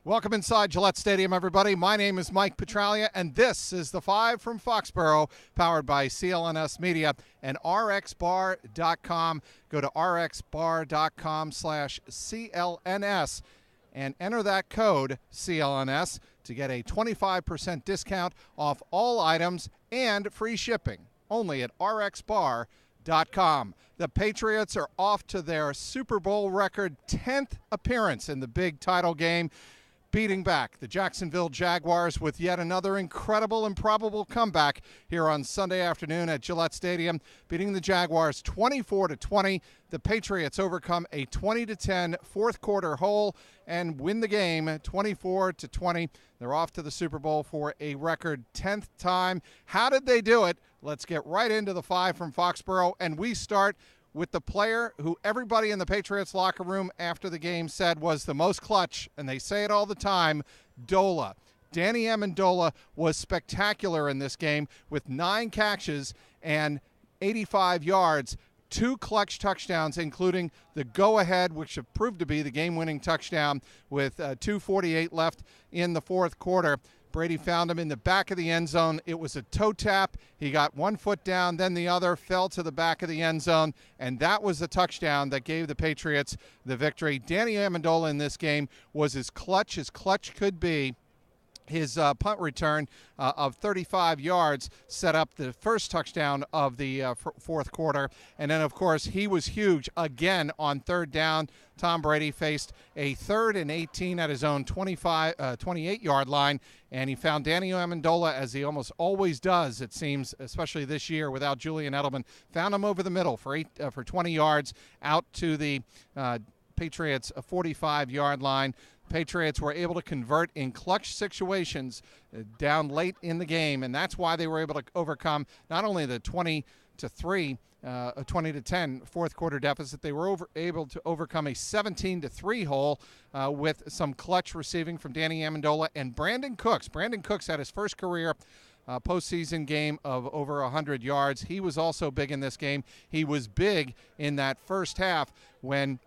Welcome inside Gillette Stadium, everybody. My name is Mike Petraglia, and this is the 5 from Foxboro, powered by CLNS Media and RXBar.com. Go to RXBar.com/CLNS and enter that code CLNS to get a 25% discount off all items and free shipping, only at RXBar.com. The Patriots are off to their Super Bowl record 10th appearance in the big title game, beating back the Jacksonville Jaguars with yet another incredible, improbable comeback here on Sunday afternoon at Gillette Stadium, beating the Jaguars 24-20. The Patriots overcome a 20-10 fourth quarter hole and win the game 24-20. They're off to the Super Bowl for a record 10th time. How did they do it? Let's get right into the 5 from Foxboro, and we start with the player who everybody in the Patriots locker room after the game said was the most clutch, and they say it all the time, Dola. Danny Amendola was spectacular in this game with 9 catches and 85 yards, 2 clutch touchdowns, including the go-ahead, which have proved to be the game-winning touchdown with 2:48 left in the fourth quarter. Brady found him in the back of the end zone. It was a toe tap. He got one foot down, then the other, fell to the back of the end zone, and that was the touchdown that gave the Patriots the victory. Danny Amendola in this game was as clutch could be. His punt return of 35 yards set up the first touchdown of the fourth quarter. And then, of course, he was huge again on third down. Tom Brady faced a 3rd and 18 at his own 28-yard line, and he found Danny Amendola, as he almost always does, it seems, especially this year without Julian Edelman. Found him over the middle for 20 yards out to the Patriots' 45-yard line. Patriots were able to convert in clutch situations down late in the game, and that's why they were able to overcome not only the 20-10 fourth quarter deficit, they were able to overcome a 17-3 hole with some clutch receiving from Danny Amendola and Brandon Cooks. Brandon Cooks had his first career postseason game of over 100 yards. He was also big in this game. He was big in that first half when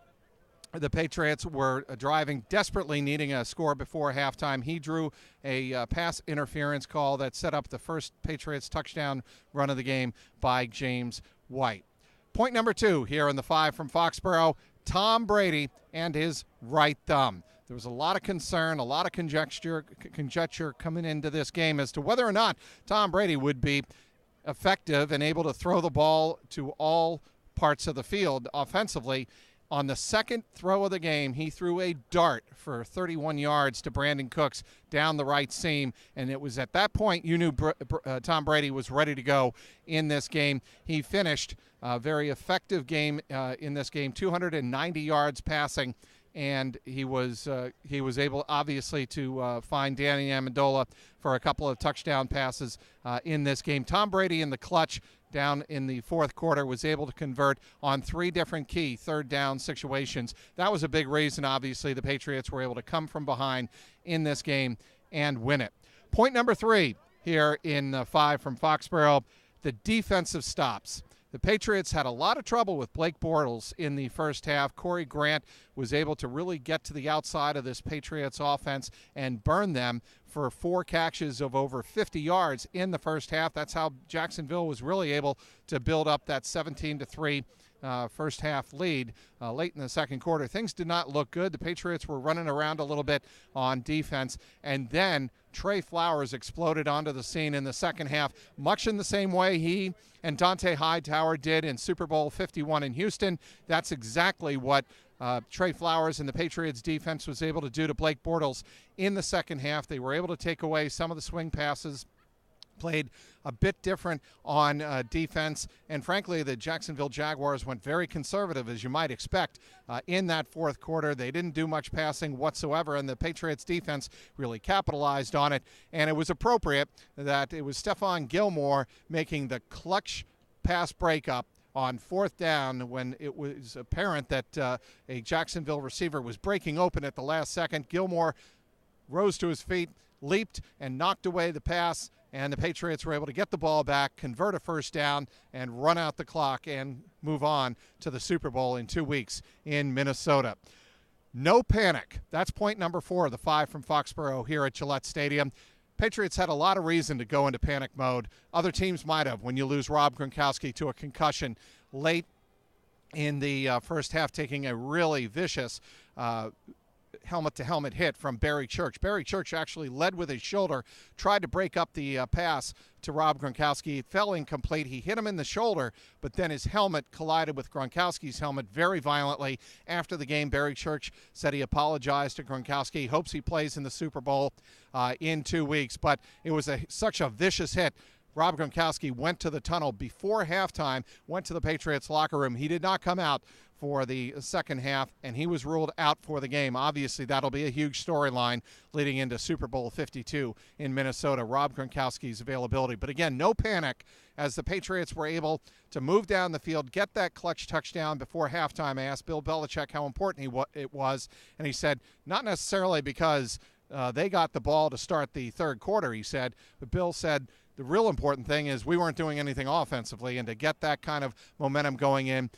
the Patriots were driving, desperately needing a score before halftime. He drew a pass interference call that set up the first Patriots touchdown run of the game by James White. Point number 2 here in the 5 from Foxboro, Tom Brady and his right thumb. There was a lot of concern, a lot of conjecture coming into this game as to whether or not Tom Brady would be effective and able to throw the ball to all parts of the field offensively. On the second throw of the game, he threw a dart for 31 yards to Brandon Cooks down the right seam, and it was at that point you knew Tom Brady was ready to go in this game. He finished a very effective game in this game, 290 yards passing, and he was able, obviously, to find Danny Amendola for a couple of touchdown passes in this game. Tom Brady in the clutch down in the fourth quarter was able to convert on 3 different key third down situations. That was a big reason, obviously, the Patriots were able to come from behind in this game and win it. Point number 3 here in 5 from Foxboro, the defensive stops. The Patriots had a lot of trouble with Blake Bortles in the first half. Corey Grant was able to really get to the outside of this Patriots offense and burn them for 4 catches of over 50 yards in the first half. That's how Jacksonville was really able to build up that 17-3 first half lead late in the second quarter. Things did not look good. The Patriots were running around a little bit on defense, and then Trey Flowers exploded onto the scene in the second half, much in the same way he and Dante Hightower did in Super Bowl 51 in Houston. That's exactly what Trey Flowers and the Patriots defense was able to do to Blake Bortles in the second half. They were able to take away some of the swing passes, played a bit different on defense, and frankly, the Jacksonville Jaguars went very conservative, as you might expect, in that fourth quarter. They didn't do much passing whatsoever, and the Patriots defense really capitalized on it, and it was appropriate that it was Stephon Gilmore making the clutch pass breakup on fourth down when it was apparent that a Jacksonville receiver was breaking open at the last second. Gilmore rose to his feet, leaped, and knocked away the pass, and the Patriots were able to get the ball back, convert a first down, and run out the clock and move on to the Super Bowl in 2 weeks in Minnesota. No panic. That's point number 4 of the 5 from Foxboro here at Gillette Stadium. Patriots had a lot of reason to go into panic mode. Other teams might have when you lose Rob Gronkowski to a concussion late in the first half, taking a really vicious helmet-to-helmet hit from Barry Church. Barry Church actually led with his shoulder, tried to break up the pass to Rob Gronkowski. It fell incomplete. He hit him in the shoulder, but then his helmet collided with Gronkowski's helmet very violently. After the game, Barry Church said he apologized to Gronkowski, hopes he plays in the Super Bowl in 2 weeks, but it was such a vicious hit. Rob Gronkowski went to the tunnel before halftime, went to the Patriots locker room. He did not come out for the second half, and he was ruled out for the game. Obviously, that'll be a huge storyline leading into Super Bowl 52 in Minnesota, Rob Gronkowski's availability. But again, no panic as the Patriots were able to move down the field, get that clutch touchdown before halftime. I asked Bill Belichick how important it was, and he said, not necessarily because they got the ball to start the third quarter, he said, but Bill said, the real important thing is we weren't doing anything offensively, and to get that kind of momentum going in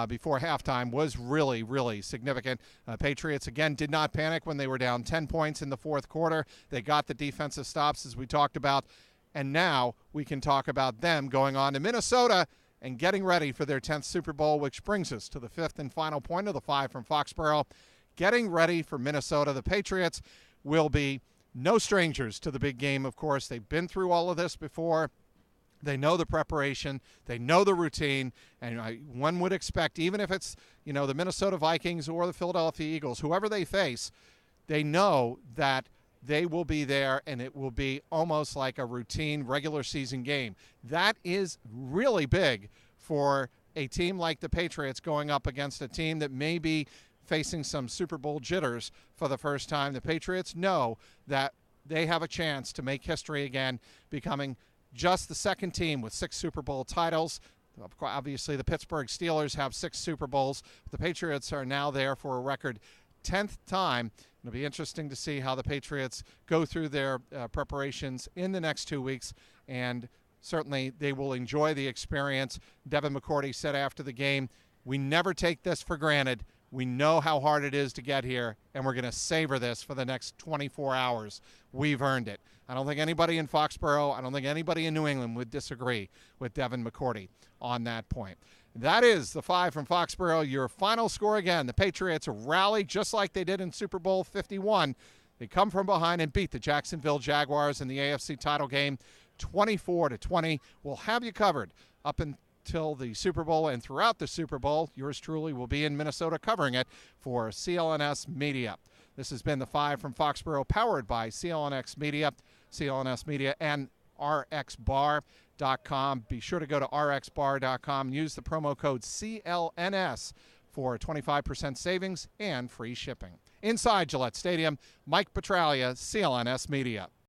before halftime was really, really significant. Patriots, again, did not panic when they were down 10 points in the fourth quarter. They got the defensive stops, as we talked about, and now we can talk about them going on to Minnesota and getting ready for their 10th Super Bowl, which brings us to the 5th and final point of the 5 from Foxboro. Getting ready for Minnesota. The Patriots will be no strangers to the big game, of course. They've been through all of this before. They know the preparation. They know the routine. And one would expect, even if it's, the Minnesota Vikings or the Philadelphia Eagles, whoever they face, they know that they will be there, and it will be almost like a routine regular season game. That is really big for a team like the Patriots going up against a team that may be facing some Super Bowl jitters for the first time. The Patriots know that they have a chance to make history again, becoming just the second team with 6 Super Bowl titles. Obviously, the Pittsburgh Steelers have 6 Super Bowls. The Patriots are now there for a record 10th time. It'll be interesting to see how the Patriots go through their preparations in the next 2 weeks, and certainly they will enjoy the experience. Devin McCourty said after the game, "We never take this for granted. We know how hard it is to get here, and we're going to savor this for the next 24 hours. We've earned it." I don't think anybody in Foxborough, I don't think anybody in New England would disagree with Devin McCourty on that point. That is the 5 from Foxborough. Your final score again. The Patriots rally just like they did in Super Bowl 51. They come from behind and beat the Jacksonville Jaguars in the AFC title game 24-20. We'll have you covered up until the Super Bowl and throughout the Super Bowl. Yours truly will be in Minnesota covering it for CLNS Media. This has been the 5 from Foxborough, powered by CLNS Media and rxbar.com. Be sure to go to rxbar.com. Use the promo code CLNS for 25% savings and free shipping. Inside Gillette Stadium, Mike Petraglia, CLNS Media.